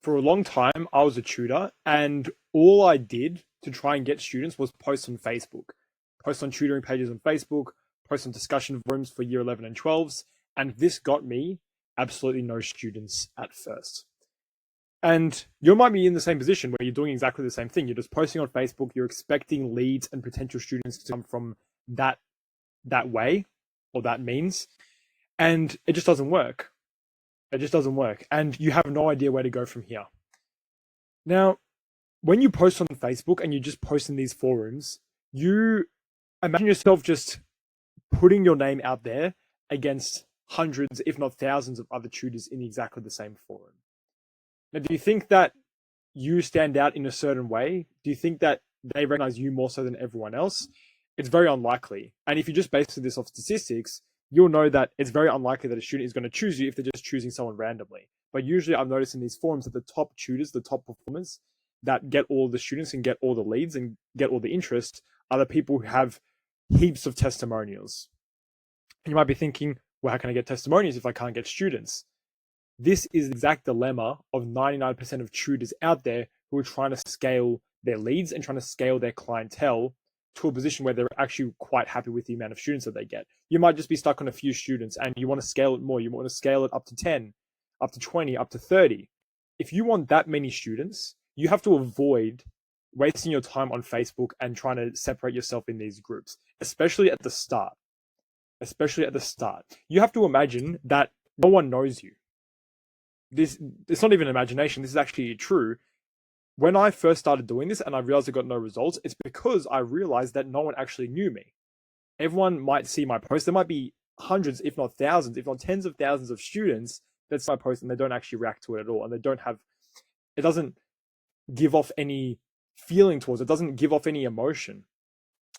For a long time, I was a tutor, and all I did to try and get students was post on Facebook, post on tutoring pages on Facebook, post on discussion forums for year 11 and 12s. And this got me absolutely no students at first. And you might be in the same position where you're doing exactly the same thing. You're just posting on Facebook, you're expecting leads and potential students to come from that that way or that means, and it just doesn't work. It just doesn't work. And you have no idea where to go from here. Now, when you post on Facebook and you just post in these forums, you imagine yourself just putting your name out there against hundreds, if not thousands, of other tutors in exactly the same forum. Now, do you think that you stand out in a certain way? Do you think that they recognize you more so than everyone else? It's very unlikely. And if you just base this off statistics, you'll know that it's very unlikely that a student is going to choose you if they're just choosing someone randomly. But usually I've noticed in these forums that the top tutors, the top performers that get all the students and get all the leads and get all the interest are the people who have heaps of testimonials. And you might be thinking, well, how can I get testimonials if I can't get students? This is the exact dilemma of 99% of tutors out there who are trying to scale their leads and trying to scale their clientele to a position where they're actually quite happy with the amount of students that they get. You might just be stuck on a few students and you want to scale it more. You want to scale it up to 10, up to 20, up to 30. If you want that many students, you have to avoid wasting your time on Facebook and trying to separate yourself in these groups, especially at the start. Especially at the start. You have to imagine that no one knows you. It's not even imagination. This is actually true. When I first started doing this and I realized I got no results, it's because I realized that no one actually knew me. Everyone might see my post. There might be hundreds, if not thousands, if not tens of thousands of students that see my post and they don't actually react to it at all. And it doesn't give off any feeling towards it. It doesn't give off any emotion.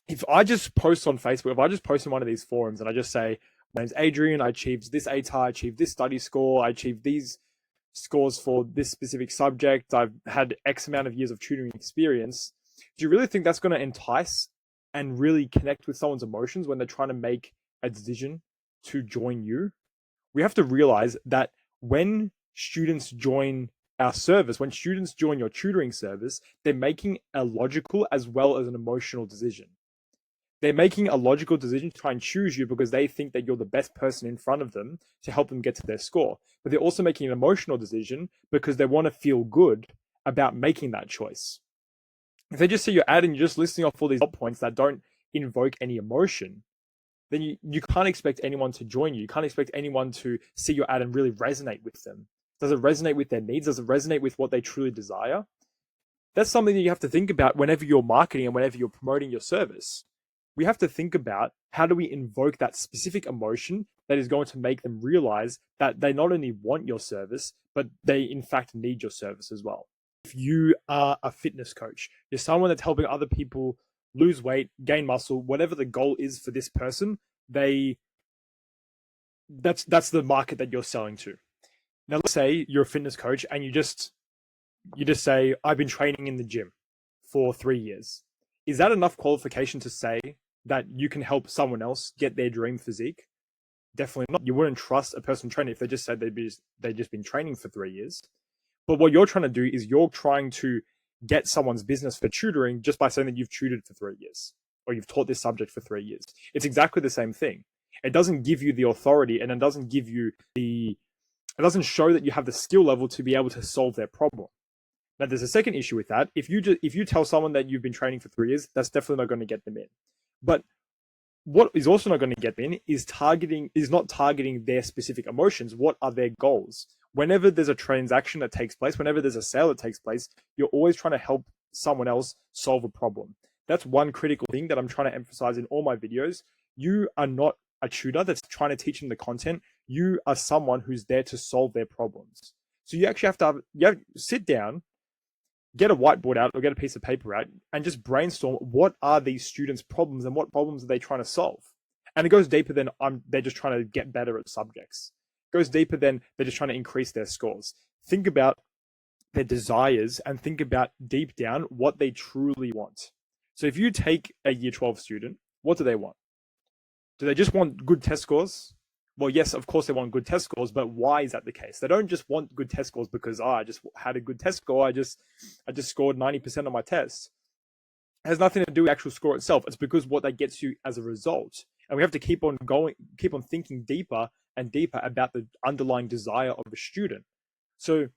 If I just post on Facebook, if I just post in one of these forums and I just say, my name's Adrian, I achieved this ATAR, I achieved this study score, I achieved these scores for this specific subject, I've had X amount of years of tutoring experience, do you really think that's going to entice and really connect with someone's emotions when they're trying to make a decision to join you? We have to realize that when students join our service, when students join your tutoring service, they're making a logical as well as an emotional decision. They're making a logical decision to try and choose you because they think that you're the best person in front of them to help them get to their score. But they're also making an emotional decision because they want to feel good about making that choice. If they just see your ad and you're just listing off all these dot points that don't invoke any emotion, then you can't expect anyone to join you. You can't expect anyone to see your ad and really resonate with them. Does it resonate with their needs? Does it resonate with what they truly desire? That's something that you have to think about whenever you're marketing and whenever you're promoting your service. We have to think about how do we invoke that specific emotion that is going to make them realize that they not only want your service, but they in fact need your service as well. If you are a fitness coach, you're someone that's helping other people lose weight, gain muscle, whatever the goal is for this person, that's the market that you're selling to. Now, let's say you're a fitness coach and you just say, I've been training in the gym for 3 years. Is that enough qualification to say that you can help someone else get their dream physique? Definitely not. You wouldn't trust a person training if they just said they'd just been training for 3 years. But what you're trying to do is you're trying to get someone's business for tutoring just by saying that you've tutored for 3 years or you've taught this subject for 3 years. It's exactly the same thing. It doesn't give you the authority and it doesn't give you it doesn't show that you have the skill level to be able to solve their problem. Now, there's a second issue with that. If you tell someone that you've been training for 3 years, that's definitely not going to get them in. But what is also not going to get them in is not targeting their specific emotions. What are their goals? Whenever there's a transaction that takes place, whenever there's a sale that takes place, you're always trying to help someone else solve a problem. That's one critical thing that I'm trying to emphasize in all my videos. You are not a tutor that's trying to teach them the content. You are someone who's there to solve their problems. So you actually have to sit down, get a whiteboard out or get a piece of paper out and just brainstorm what are these students' problems and what problems are they trying to solve. And it goes deeper than they're just trying to get better at subjects. It goes deeper than they're just trying to increase their scores. Think about their desires and think about deep down what they truly want. So if you take a year 12 student, what do they want? Do they just want good test scores? Well, yes, of course they want good test scores, but why is that the case? They don't just want good test scores because I just had a good test score. I just scored 90% on my test. It has nothing to do with the actual score itself. It's because what that gets you as a result. And we have to keep on going, keep on thinking deeper and deeper about the underlying desire of a student. So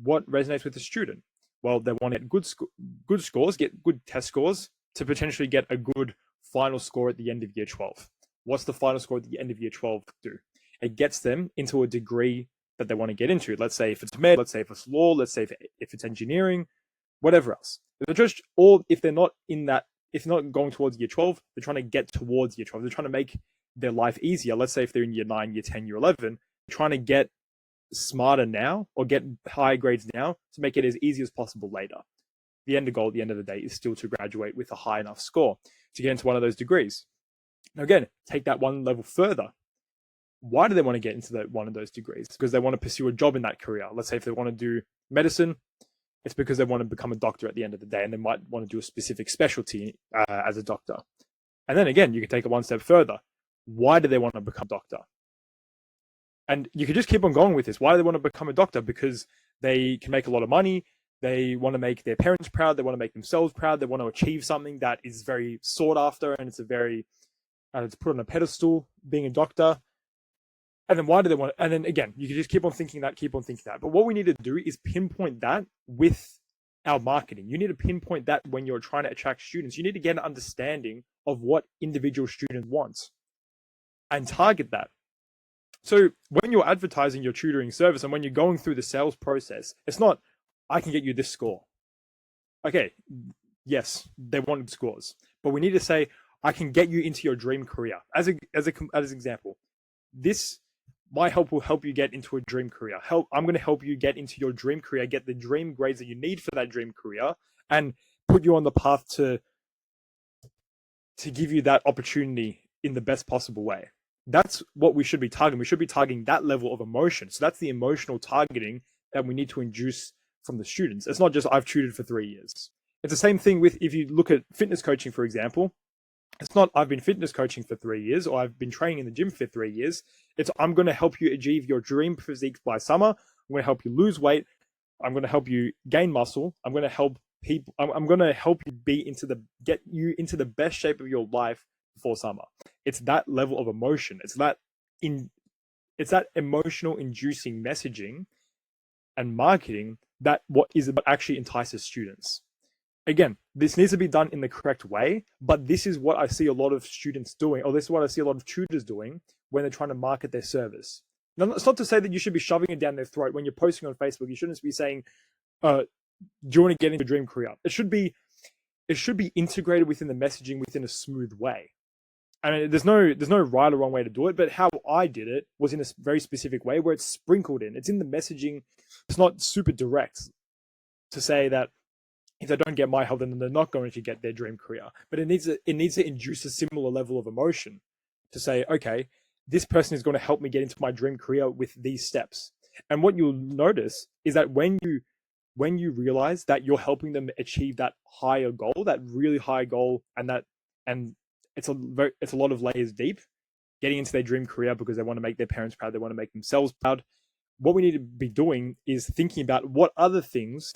what resonates with the student? Well, they want to get good scores, get good test scores to potentially get a good final score at the end of year 12. What's the final score at the end of year 12 do? It gets them into a degree that they want to get into. Let's say if it's med, let's say if it's law, let's say if it's engineering, whatever else. They're just, or if they're not in that, if they're not going towards year 12, they're trying to get towards year 12. They're trying to make their life easier. Let's say if they're in year 9, year 10, year 11, they're trying to get smarter now or get higher grades now to make it as easy as possible later. The end goal at the end of the day is still to graduate with a high enough score to get into one of those degrees. Now, again, take that one level further. Why do they want to get into one of those degrees? Because they want to pursue a job in that career. Let's say if they want to do medicine, it's because they want to become a doctor at the end of the day, and they might want to do a specific specialty as a doctor. And then again, you can take it one step further. Why do they want to become a doctor? And you could just keep on going with this. Why do they want to become a doctor? Because they can make a lot of money. They want to make their parents proud. They want to make themselves proud. They want to achieve something that is very sought after, and it's put on a pedestal, being a doctor. And then why do they want it? And then again, you can just keep on thinking that. But what we need to do is pinpoint that with our marketing. You need to pinpoint that when you're trying to attract students. You need to get an understanding of what individual student wants and target that. So when you're advertising your tutoring service and when you're going through the sales process, it's not, I can get you this score. Okay, yes, they want scores, but we need to say, I can get you into your dream career. As an example, my help will help you get into a dream career. I'm going to help you get into your dream career, get the dream grades that you need for that dream career, and put you on the path to give you that opportunity in the best possible way. That's what we should be targeting. We should be targeting that level of emotion. So that's the emotional targeting that we need to induce from the students. It's not just, I've tutored for 3 years. It's the same thing with, if you look at fitness coaching, for example. It's not, I've been fitness coaching for 3 years, or I've been training in the gym for 3 years. It's, I'm going to help you achieve your dream physique by summer. I'm going to help you lose weight. I'm going to help you gain muscle. I'm going to help people. I'm going to help you get you into the best shape of your life before summer. It's that level of emotion. It's that emotional inducing messaging and marketing that what actually entices students. Again, this needs to be done in the correct way, but this is what I see a lot of students doing, or this is what I see a lot of tutors doing when they're trying to market their service. Now, it's not to say that you should be shoving it down their throat. When you're posting on Facebook, you shouldn't be saying, do you want to get into a dream career? It should be integrated within the messaging within a smooth way. I mean, there's no right or wrong way to do it, but how I did it was in a very specific way where it's sprinkled in. It's in the messaging. It's not super direct to say that if they don't get my help, then they're not going to get their dream career. But it needs to induce a similar level of emotion to say, okay, this person is going to help me get into my dream career with these steps. And what you'll notice is that when you realize that you're helping them achieve that higher goal, that really high goal, and it's a lot of layers deep, getting into their dream career because they want to make their parents proud, they want to make themselves proud. What we need to be doing is thinking about what other things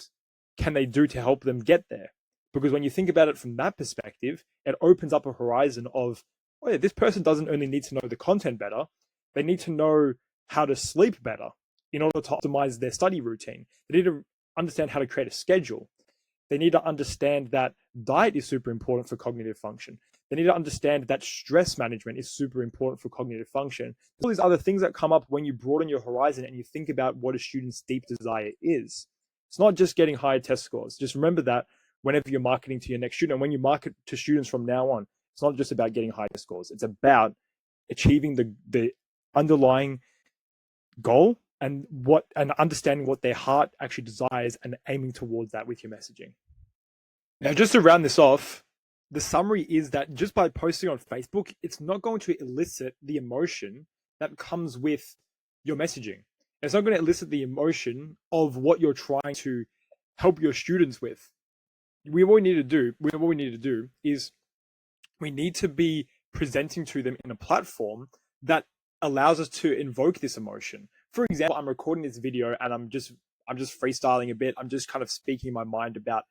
can they do to help them get there. Because when you think about it from that perspective, it opens up a horizon of, oh yeah, this person doesn't only need to know the content better, they need to know how to sleep better in order to optimize their study routine. They need to understand how to create a schedule. They need to understand that diet is super important for cognitive function. They need to understand that stress management is super important for cognitive function. All these other things that come up when you broaden your horizon and you think about what a student's deep desire is. It's not just getting higher test scores. Just remember that whenever you're marketing to your next student, and when you market to students from now on, it's not just about getting higher scores. It's about achieving the underlying goal and understanding what their heart actually desires and aiming towards that with your messaging. Now, just to round this off, the summary is that just by posting on Facebook, it's not going to elicit the emotion that comes with your messaging. It's not going to elicit the emotion of what you're trying to help your students with. What we need to do is we need to be presenting to them in a platform that allows us to invoke this emotion. For example, I'm recording this video and I'm just freestyling a bit. I'm just kind of speaking in my mind about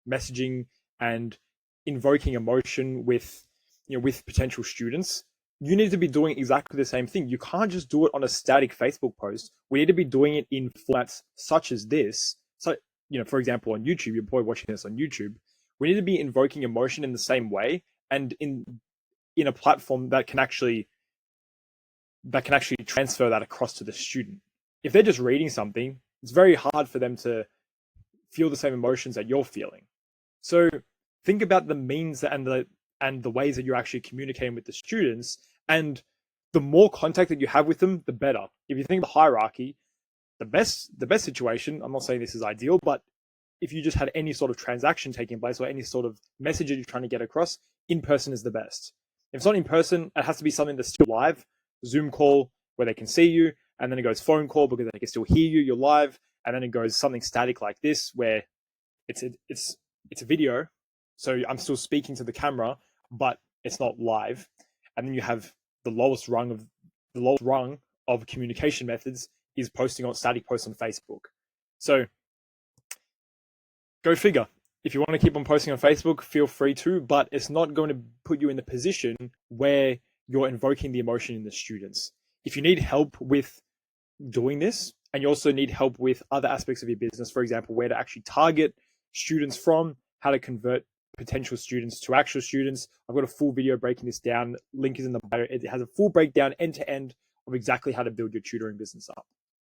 messaging and invoking emotion with, with potential students. You need to be doing exactly the same thing. You can't just do it on a static Facebook post. We need to be doing it in formats such as this. So, for example, on YouTube, you're probably watching this on YouTube. We need to be invoking emotion in the same way, and in a platform that can actually transfer that across to the student. If they're just reading something, it's very hard for them to feel the same emotions that you're feeling. So think about the means and the ways that you're actually communicating with the students, and the more contact that you have with them, the better. If you think of the hierarchy, the best situation, I'm not saying this is ideal, but if you just had any sort of transaction taking place or any sort of message that you're trying to get across, in person is the best. If it's not in person, it has to be something that's still live. Zoom call where they can see you, and then it goes phone call because they can still hear you, you're live, and then it goes something static like this where it's a video, so I'm still speaking to the camera, but it's not live. And then you have the lowest rung of communication methods is posting on static posts on Facebook. So go figure. If you want to keep on posting on Facebook, feel free to, but it's not going to put you in the position where you're invoking the emotion in the students. If you need help with doing this, and you also need help with other aspects of your business, for example, where to actually target students from, how to convert potential students to actual students, I've got a full video breaking this down. Link is in the bio. It has a full breakdown end to end of exactly how to build your tutoring business up.